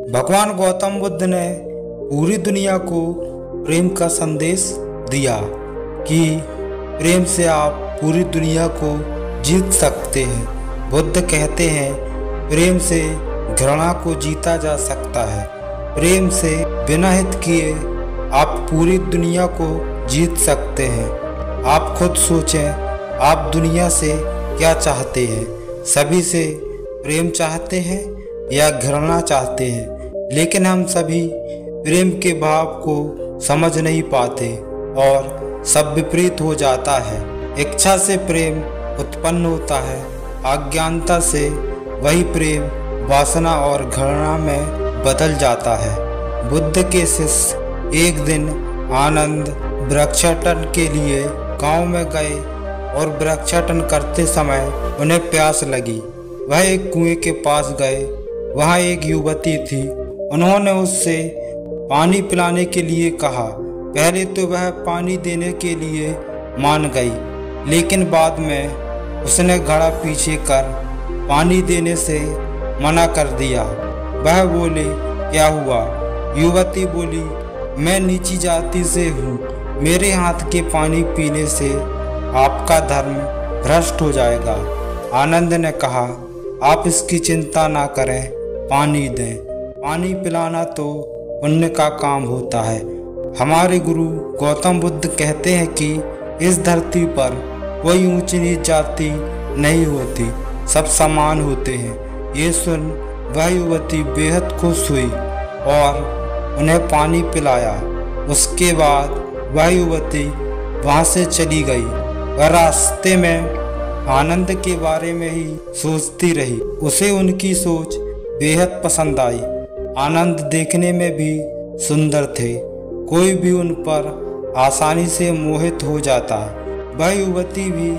भगवान गौतम बुद्ध ने पूरी दुनिया को प्रेम का संदेश दिया कि प्रेम से आप पूरी दुनिया को जीत सकते हैं। बुद्ध कहते हैं प्रेम से घृणा को जीता जा सकता है। प्रेम से बिना हित किए आप पूरी दुनिया को जीत सकते हैं। आप खुद सोचें, आप दुनिया से क्या चाहते हैं? सभी से प्रेम चाहते हैं या घृणा चाहते हैं? लेकिन हम सभी प्रेम के भाव को समझ नहीं पाते और सब विपरीत हो जाता है। इच्छा से प्रेम उत्पन्न होता है, अज्ञानता से वही प्रेम वासना और घृणा में बदल जाता है। बुद्ध के शिष्य एक दिन आनंद वृक्षाटन के लिए गांव में गए और वृक्षाटन करते समय उन्हें प्यास लगी। वह एक कुएं के पास गए। वहाँ एक युवती थी। उन्होंने उससे पानी पिलाने के लिए कहा। पहले तो वह पानी देने के लिए मान गई, लेकिन बाद में उसने घड़ा पीछे कर पानी देने से मना कर दिया। वह बोले, क्या हुआ? युवती बोली, मैं नीची जाति से हूँ। मेरे हाथ के पानी पीने से आपका धर्म भ्रष्ट हो जाएगा। आनंद ने कहा, आप इसकी चिंता ना करें, पानी दें। पानी पिलाना तो पुण्य का काम होता है। हमारे गुरु गौतम बुद्ध कहते हैं कि इस धरती पर कोई ऊंची नीच जाति नहीं होती, सब समान होते हैं। ये सुन वह युवती बेहद खुश हुई और उन्हें पानी पिलाया। उसके बाद वह युवती वहाँ से चली गई। वह रास्ते में आनंद के बारे में ही सोचती रही। उसे उनकी सोच बेहद पसंद आई। आनंद देखने में भी सुंदर थे। कोई भी उन पर आसानी से मोहित हो जाता। वह युवती भी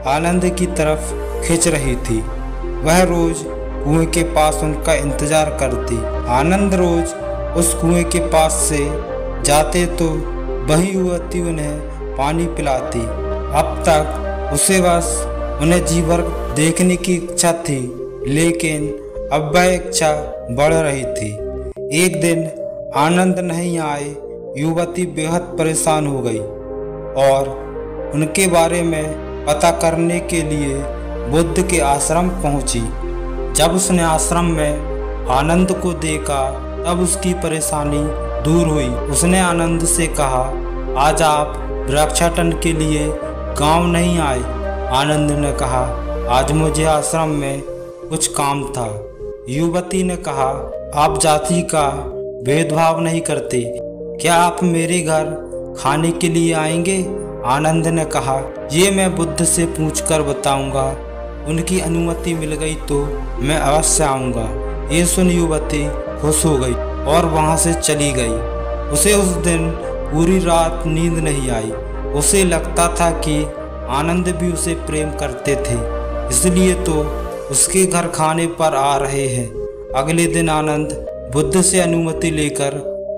आनंद की तरफ खिंच रही थी। वह रोज कुएं के पास उनका इंतजार करती। आनंद रोज उस कुएं के पास से जाते तो वही युवती उन्हें पानी पिलाती। अब तक उसे बस उन्हें जी भर देखने की इच्छा थी, लेकिन अब वह इच्छा बढ़ रही थी। एक दिन आनंद नहीं आए। युवती बेहद परेशान हो गई और उनके बारे में पता करने के लिए बुद्ध के आश्रम पहुंची। जब उसने आश्रम में आनंद को देखा तब उसकी परेशानी दूर हुई। उसने आनंद से कहा, आज आप वृक्षाटन के लिए गांव नहीं आए? आनंद ने कहा, आज मुझे आश्रम में कुछ काम था। युवती ने कहा, आप जाति का भेदभाव नहीं करते, क्या आप मेरे घर खाने के लिए आएंगे? आनंद ने कहा, ये मैं बुद्ध से पूछकर बताऊंगा। उनकी अनुमति मिल गई तो मैं अवश्य आऊंगा। ये सुन युवती खुश हो गई और वहां से चली गई। उसे उस दिन पूरी रात नींद नहीं आई। उसे लगता था कि आनंद भी उसे प्रेम करते थे, इसलिए तो उसके घर खाने पर आ रहे हैं। अगले दिन आनंद बुद्ध से अनुमति लेकर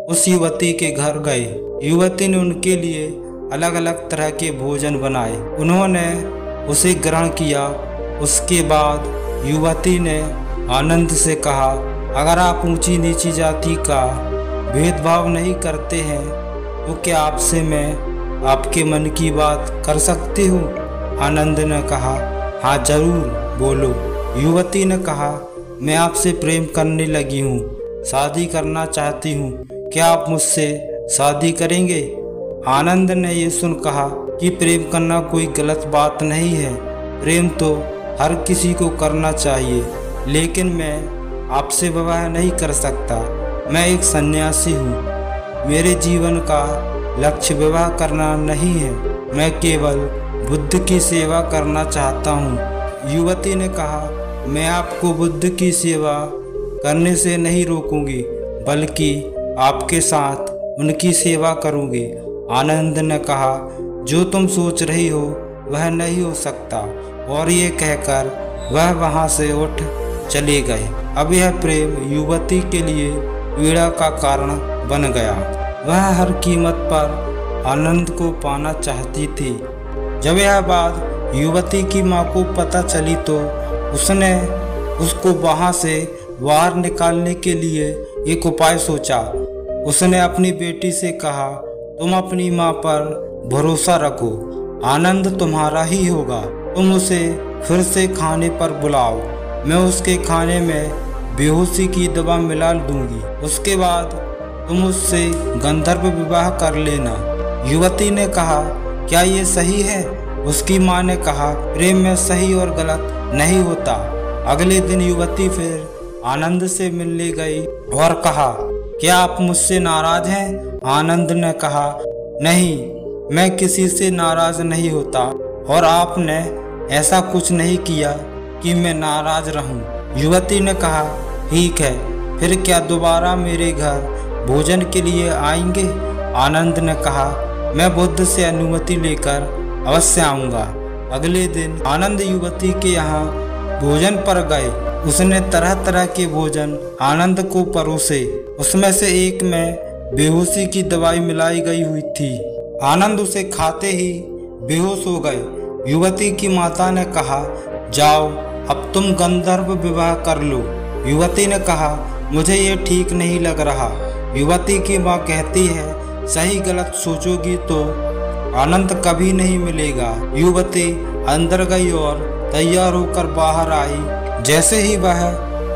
उस युवती के घर गए। युवती ने उनके लिए अलग अलग तरह के भोजन बनाए। उन्होंने उसे ग्रहण किया। उसके बाद युवती ने आनंद से कहा, अगर आप ऊंची नीची जाति का भेदभाव नहीं करते हैं तो क्या आपसे मैं आपके मन की बात कर सकती हूँ? आनंद ने कहा, हाँ जरूर, बोलो। युवती ने कहा, मैं आपसे प्रेम करने लगी हूँ, शादी करना चाहती हूँ, क्या आप मुझसे शादी करेंगे? आनंद ने ये सुन कहा कि प्रेम करना कोई गलत बात नहीं है। प्रेम तो हर किसी को करना चाहिए, लेकिन मैं आपसे विवाह नहीं कर सकता। मैं एक सन्यासी हूँ। मेरे जीवन का लक्ष्य विवाह करना नहीं है। मैं केवल बुद्ध की सेवा करना चाहता हूँ। युवती ने कहा, मैं आपको बुद्ध की सेवा करने से नहीं रोकूंगी, बल्कि आपके साथ उनकी सेवा करूंगी। आनंद ने कहा, जो तुम सोच रही हो वह नहीं हो सकता, और ये कहकर वह वहां से उठ चले गए। अब यह प्रेम युवती के लिए पीड़ा का कारण बन गया। वह हर कीमत पर आनंद को पाना चाहती थी। जब यह बात युवती की माँ को पता चली तो उसने उसको वहाँ से बाहर निकालने के लिए एक उपाय सोचा। उसने अपनी बेटी से कहा, तुम अपनी माँ पर भरोसा रखो, आनंद तुम्हारा ही होगा। तुम उसे फिर से खाने पर बुलाओ, मैं उसके खाने में बेहोशी की दवा मिला दूंगी। उसके बाद तुम उससे गंधर्व विवाह कर लेना। युवती ने कहा, क्या ये सही है? उसकी माँ ने कहा, प्रेम में सही और गलत नहीं होता। अगले दिन युवती फिर आनंद से मिलने गई और कहा, क्या आप मुझसे नाराज हैं? आनंद ने कहा, नहीं, मैं किसी से नाराज नहीं होता और आपने ऐसा कुछ नहीं किया कि मैं नाराज रहूं। युवती ने कहा, ठीक है, फिर क्या दोबारा मेरे घर भोजन के लिए आएंगे? आनंद ने कहा, मैं बुद्ध से अनुमति लेकर अवश्य आऊँगा। अगले दिन आनंद युवती के यहाँ भोजन पर गए। उसने तरह तरह के भोजन आनंद को परोसे। उसमें से एक में बेहोशी की दवाई मिलाई गई हुई थी। आनंद उसे खाते ही बेहोश हो गए। युवती की माता ने कहा, जाओ, अब तुम गंधर्व विवाह कर लो। युवती ने कहा, मुझे ये ठीक नहीं लग रहा। युवती की माँ कहती है, सही गलत सोचोगी तो आनंद कभी नहीं मिलेगा। युवती अंदर गई और तैयार होकर बाहर आई। जैसे ही वह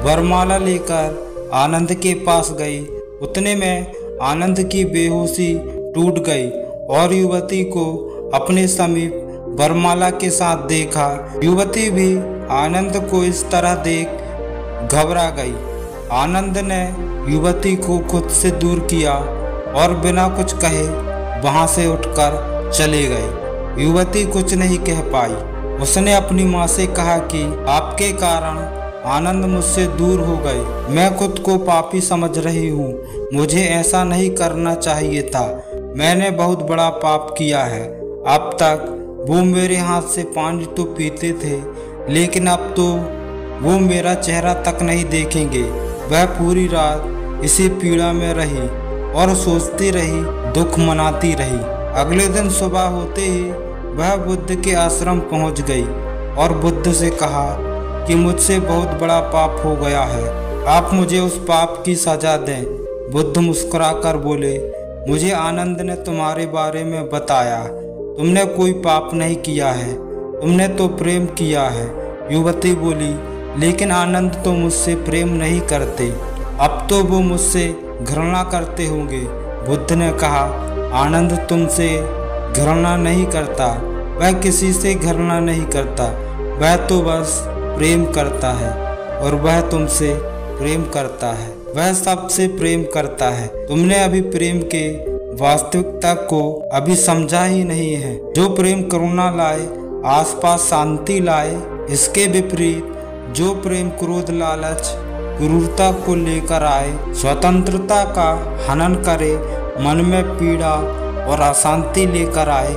वरमाला लेकर आनंद के पास गई, उतने में आनंद की बेहोशी टूट गई और युवती को अपने समीप वरमाला के साथ देखा। युवती भी आनंद को इस तरह देख घबरा गई। आनंद ने युवती को खुद से दूर किया और बिना कुछ कहे वहां से उठकर चले गए। युवती कुछ नहीं कह पाई। उसने अपनी माँ से कहा कि आपके कारण आनंद मुझसे दूर हो गए। मैं खुद को पापी समझ रही हूँ। मुझे ऐसा नहीं करना चाहिए था। मैंने बहुत बड़ा पाप किया है। अब तक वो मेरे हाथ से पानी तो पीते थे, लेकिन अब तो वो मेरा चेहरा तक नहीं देखेंगे। वह पूरी रात इसी पीड़ा में रही और सोचती रही, दुख मनाती रही। अगले दिन सुबह होते ही वह बुद्ध के आश्रम पहुंच गई और बुद्ध से कहा कि मुझसे बहुत बड़ा पाप हो गया है, आप मुझे उस पाप की सजा दें। बुद्ध मुस्कुराकर बोले, मुझे आनंद ने तुम्हारे बारे में बताया। तुमने कोई पाप नहीं किया है, तुमने तो प्रेम किया है। युवती बोली, लेकिन आनंद तो मुझसे प्रेम नहीं करते, अब तो वो मुझसे घृणा करते होंगे। बुद्ध ने कहा, आनंद तुमसे घृणा नहीं करता, वह किसी से घृणा नहीं करता, वह तो बस प्रेम करता है और वह तुमसे प्रेम करता है, वह सबसे प्रेम करता है। तुमने अभी प्रेम के वास्तविकता को अभी समझा ही नहीं है। जो प्रेम करुणा लाए, आसपास शांति लाए, इसके विपरीत जो प्रेम क्रोध लालच क्रूरता को लेकर आए, स्वतंत्रता का हनन करे, मन में पीड़ा और अशांति लेकर आए,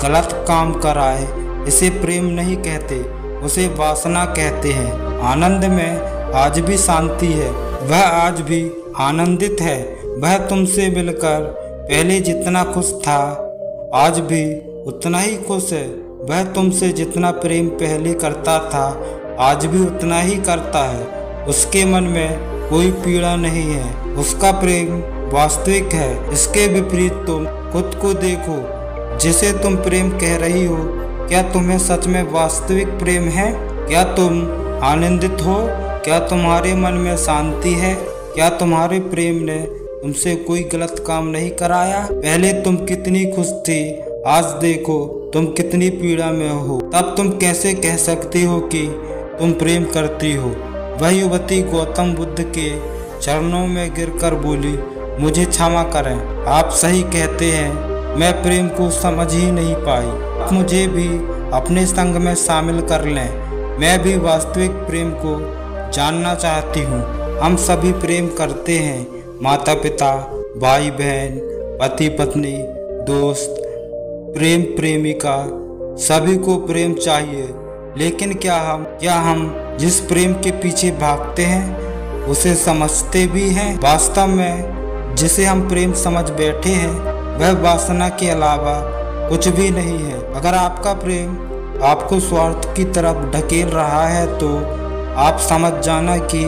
गलत काम कराए, इसे प्रेम नहीं कहते, उसे वासना कहते हैं। आनंद में आज भी शांति है, वह आज भी आनंदित है। वह तुमसे मिलकर पहले जितना खुश था, आज भी उतना ही खुश है। वह तुमसे जितना प्रेम पहले करता था, आज भी उतना ही करता है। उसके मन में कोई पीड़ा नहीं है, उसका प्रेम वास्तविक है। इसके विपरीत तुम खुद को देखो, जिसे तुम प्रेम कह रही हो, क्या तुम्हें सच में वास्तविक प्रेम है? क्या तुम आनंदित हो? क्या तुम्हारे मन में शांति है? क्या तुम्हारे प्रेम ने तुमसे कोई गलत काम नहीं कराया? पहले तुम कितनी खुश थी, आज देखो तुम कितनी पीड़ा में हो। तब तुम कैसे कह सकती हो कि तुम प्रेम करती हो? वह युवती गौतम बुद्ध के चरणों में गिरकर बोली, मुझे क्षमा करें, आप सही कहते हैं, मैं प्रेम को समझ ही नहीं पाई। आप मुझे भी अपने संग में शामिल कर लें, मैं भी वास्तविक प्रेम को जानना चाहती हूँ। हम सभी प्रेम करते हैं, माता पिता, भाई बहन, पति पत्नी, दोस्त, प्रेम प्रेमिका, सभी को प्रेम चाहिए। लेकिन क्या हम जिस प्रेम के पीछे भागते हैं उसे समझते भी हैं? वास्तव में जिसे हम प्रेम समझ बैठे हैं वह वासना के अलावा कुछ भी नहीं है। अगर आपका प्रेम आपको स्वार्थ की तरफ ढकेल रहा है तो आप समझ जाना कि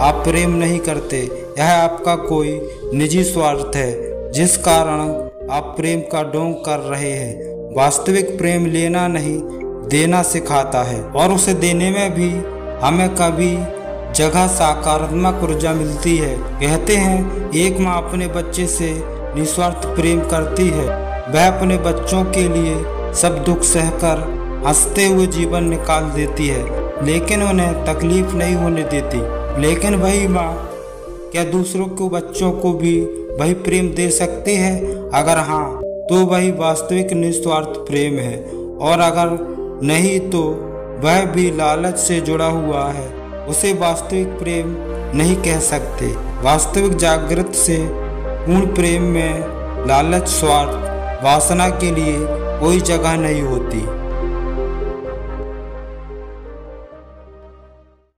आप प्रेम नहीं करते, यह आपका कोई निजी स्वार्थ है जिस कारण आप प्रेम का ढोंग कर रहे हैं। वास्तविक प्रेम लेना नहीं देना सिखाता है, और उसे देने में भी हमें कभी जगह सकारात्मक ऊर्जा मिलती है। कहते हैं एक माँ अपने बच्चे से निस्वार्थ प्रेम करती है। वह अपने बच्चों के लिए सब दुख सहकर हंसते हुए जीवन निकाल देती है, लेकिन उन्हें तकलीफ नहीं होने देती। लेकिन वही माँ क्या दूसरों को बच्चों को भी वही प्रेम दे सकती है? अगर हाँ तो वही वास्तविक निस्वार्थ प्रेम है, और अगर नहीं तो वह भी लालच से जुड़ा हुआ है। उसे वास्तविक प्रेम नहीं कह सकते। वास्तविक जागृत से पूर्ण प्रेम में लालच, स्वार्थ, वासना के लिए कोई जगह नहीं होती।